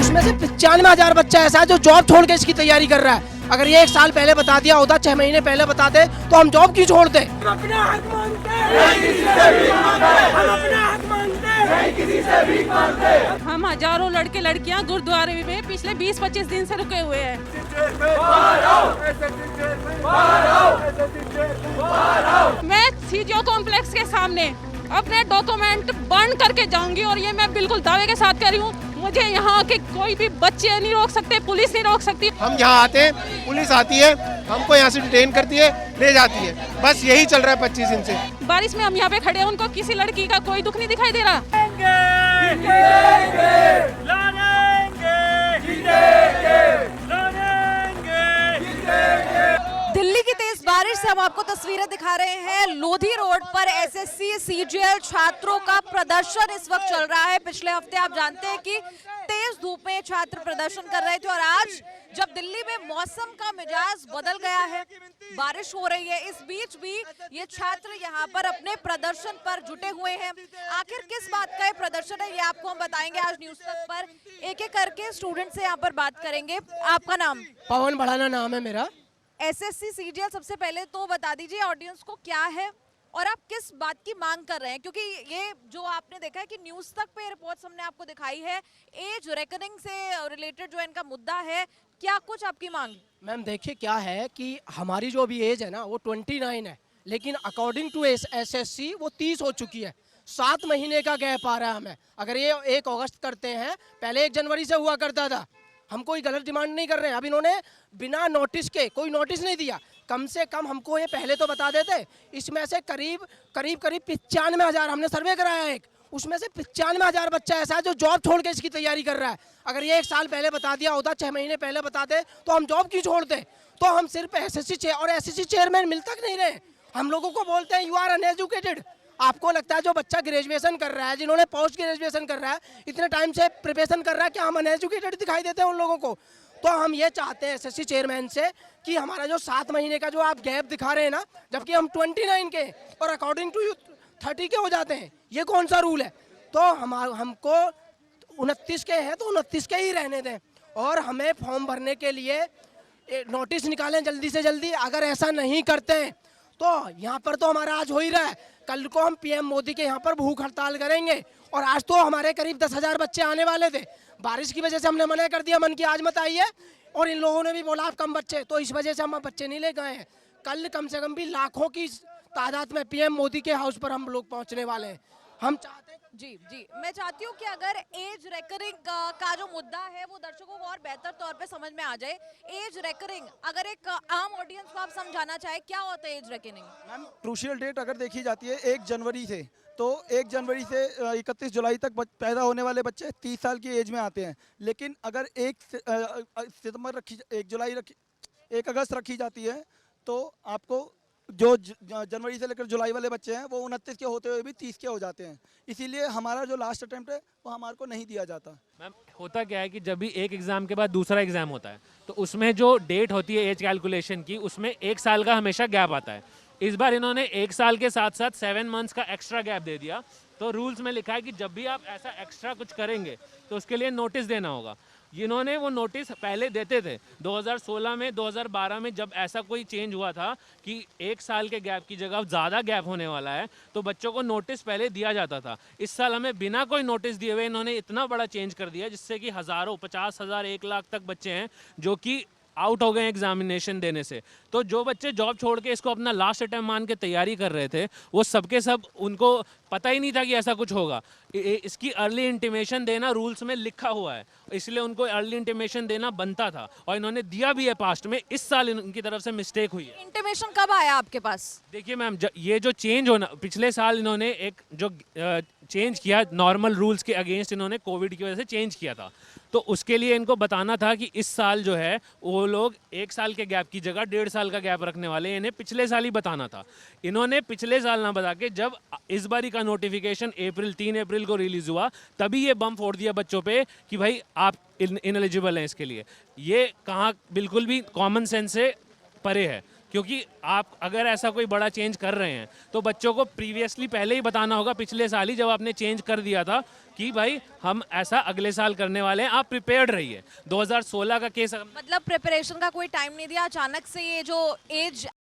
उसमें से 95,000 बच्चा ऐसा है जो जॉब छोड़ के इसकी तैयारी कर रहा है। अगर ये 1 साल पहले बता दिया होता, 6 महीने पहले बताते, तो हम जॉब क्यों छोड़ते? हम अपना हक मांगते हैं, हम अपना हक मांगते हैं, किसी से भीख मांगते हैं। हम हजारों लड़के लड़कियां गुरुद्वारे में पिछले 20-25 दिन से रुके हुए हैं। मैं सीजीओ कॉम्प्लेक्स के सामने अपने डॉक्यूमेंट बर्न करके जाऊंगी और ये मैं बिल्कुल दावे के साथ कह रही हूँ। मुझे यहाँ के कोई भी बच्चे नहीं रोक सकते, पुलिस नहीं रोक सकती। हम यहाँ आते हैं, पुलिस आती है, हमको यहाँ से डिटेन करती है, ले जाती है। बस यही चल रहा है 25 दिन से। बारिश में हम यहाँ पे खड़े हैं, उनको किसी लड़की का कोई दुख नहीं दिखाई दे रहा। दिल्ली की तेज बारिश से हम आपको तस्वीरें दिखा रहे हैं। लोधी रोड पर एसएससी सीजीएल छात्रों का प्रदर्शन इस वक्त चल रहा है। पिछले हफ्ते आप जानते हैं कि तेज धूप में छात्र प्रदर्शन कर रहे थे और आज जब दिल्ली में मौसम का मिजाज बदल गया है, बारिश हो रही है, इस बीच भी ये छात्र यहाँ पर अपने प्रदर्शन पर जुटे हुए हैं। आखिर किस बात का ये प्रदर्शन है, ये आपको हम बताएंगे आज न्यूज तक पर। एक एक करके स्टूडेंट से यहाँ पर बात करेंगे। आपका नाम? पवन बढ़ाना नाम है मेरा। एसएससी सीजीएल, सबसे पहले तो बता दीजिए ऑडियंस को क्या है और आप किस बात की मांग कर रहे हैं, क्योंकि ये जो आपने देखा है कि न्यूज तक पे रिपोर्ट्स हमने आपको दिखाई है, एज रेकनिंग से रिलेटेड जो इनका मुद्दा है, क्या कुछ आपकी मांग? मैम देखिए क्या है कि हमारी जो अभी एज है ना वो 29 है, लेकिन अकॉर्डिंग टू एसएससी वो 30 हो चुकी है। 7 महीने का गैप आ रहा है हमें। अगर ये 1 अगस्त करते हैं, पहले 1 जनवरी से हुआ करता था। हम कोई गलत डिमांड नहीं कर रहे हैं। अब इन्होंने बिना नोटिस के कोई नोटिस नहीं दिया। कम से कम हमको ये पहले तो बता देते। इसमें से करीब 95,000 हमने सर्वे कराया एक, उसमें से 95,000 बच्चा ऐसा है जो जॉब छोड़ के इसकी तैयारी कर रहा है। अगर ये 1 साल पहले बता दिया होता, 6 महीने पहले बताते, तो हम जॉब क्यों छोड़ते? तो हम सिर्फ एसएससी और एसएससी चेयरमैन मिल तक नहीं रहे। हम लोगों को बोलते हैं यू आर अनएजुकेटेड। आपको लगता है जो बच्चा ग्रेजुएशन कर रहा है, जिन्होंने पोस्ट ग्रेजुएशन कर रहा है, इतने टाइम से प्रिपरेशन कर रहा है, क्या हम अनएजुकेटेड दिखाई देते हैं उन लोगों को? तो हम ये चाहते हैं एसएससी चेयरमैन से कि हमारा जो 7 महीने का जो आप गैप दिखा रहे हैं ना, जबकि हम 29 के और अकॉर्डिंग टू यू 30 के हो जाते हैं, ये कौन सा रूल है? तो हमको 29 के हैं तो 29 के ही रहने दें और हमें फॉर्म भरने के लिए नोटिस निकालें जल्दी से जल्दी। अगर ऐसा नहीं करते हैं तो यहाँ पर तो हमारा आज हो ही रहा है, कल को हम पीएम मोदी के यहाँ पर भूख हड़ताल करेंगे। और आज तो हमारे करीब 10,000 बच्चे आने वाले थे, बारिश की वजह से हमने मना कर दिया, मन की आज मत आइए। और इन लोगों ने भी बोला आप कम बच्चे, तो इस वजह से हम बच्चे नहीं ले गए हैं। कल कम से कम भी लाखों की तादाद में पीएम मोदी के हाउस पर हम लोग पहुँचने वाले हैं। हम चाहते हैं जी, मैं चाहती हूँ कि अगर एज रेकरिंग का जो मुद्दा है वो दर्शकों को और बेहतर तौर पे समझ में आ जाए। एज रेकरिंग, अगर एक आम ऑडियंस को आप समझाना चाहे, क्या होता है as recurring? Ma'am crucial date अगर देखी जाती है 1 जनवरी से, तो 1 जनवरी से 31 जुलाई तक पैदा होने वाले बच्चे 30 साल की एज में आते हैं। लेकिन अगर 1 अगस्त रखी जाती है तो आपको जो जनवरी से लेकर जुलाई वाले बच्चे हैं वो 29 के होते हुए भी 30 के हो जाते हैं। इसीलिए हमारा जो लास्ट अटेम्प्ट है वो हमारे को नहीं दिया जाता। मैम होता क्या है कि जब भी एक एग्ज़ाम के बाद दूसरा एग्ज़ाम होता है तो उसमें जो डेट होती है एज कैलकुलेशन की, उसमें 1 साल का हमेशा गैप आता है। इस बार इन्होंने 1 साल के साथ साथ 7 मंथ्स का एक्स्ट्रा गैप दे दिया। तो रूल्स में लिखा है कि जब भी आप ऐसा एक्स्ट्रा कुछ करेंगे तो उसके लिए नोटिस देना होगा। इन्होंने वो नोटिस पहले देते थे 2016 में, 2012 में जब ऐसा कोई चेंज हुआ था कि 1 साल के गैप की जगह ज़्यादा गैप होने वाला है, तो बच्चों को नोटिस पहले दिया जाता था। इस साल हमें बिना कोई नोटिस दिए हुए इन्होंने इतना बड़ा चेंज कर दिया जिससे कि हज़ारों, 50,000, 1 लाख तक बच्चे हैं जो कि आउट हो गए एग्जामिनेशन देने से। तो जो बच्चे जॉब छोड़ के इसको अपना लास्ट अटेम्प्ट मान के तैयारी कर रहे थे, वो सबके सब उनको पता ही नहीं था कि ऐसा कुछ होगा। इसकी अर्ली इंटीमेशन देना रूल्स में लिखा हुआ है, इसलिए उनको अर्ली इंटीमेशन देना बनता था और इन्होंने दिया भी है पास्ट में। इस साल इनकी तरफ से मिस्टेक हुई है। इंटीमेशन कब आया आपके पास? देखिए मैम, ये जो चेंज होना, पिछले साल इन्होंने एक जो चेंज किया नॉर्मल रूल्स के अगेंस्ट, इन्होंने कोविड की वजह से चेंज किया था, तो उसके लिए इनको बताना था कि इस साल जो है वो लोग 1 साल के गैप की जगह 1.5 साल का गैप रखने वाले, इन्हें पिछले साल ही बताना था। इन्होंने पिछले साल ना बता के जब इस बारी का नोटिफिकेशन 3 अप्रैल को रिलीज हुआ, तभी ये बम फोड़ दिया बच्चों पे कि भाई आप इनएलिजिबल हैं इसके लिए। ये कहाँ, बिल्कुल भी कॉमन सेंस से परे है। क्योंकि आप अगर ऐसा कोई बड़ा चेंज कर रहे हैं तो बच्चों को प्रीवियसली पहले ही बताना होगा, पिछले साल ही जब आपने चेंज कर दिया था कि भाई हम ऐसा अगले साल करने वाले हैं, आप प्रिपेयर्ड रहिए। 2016 का केस मतलब प्रिपरेशन का कोई टाइम नहीं दिया, अचानक से ये जो एज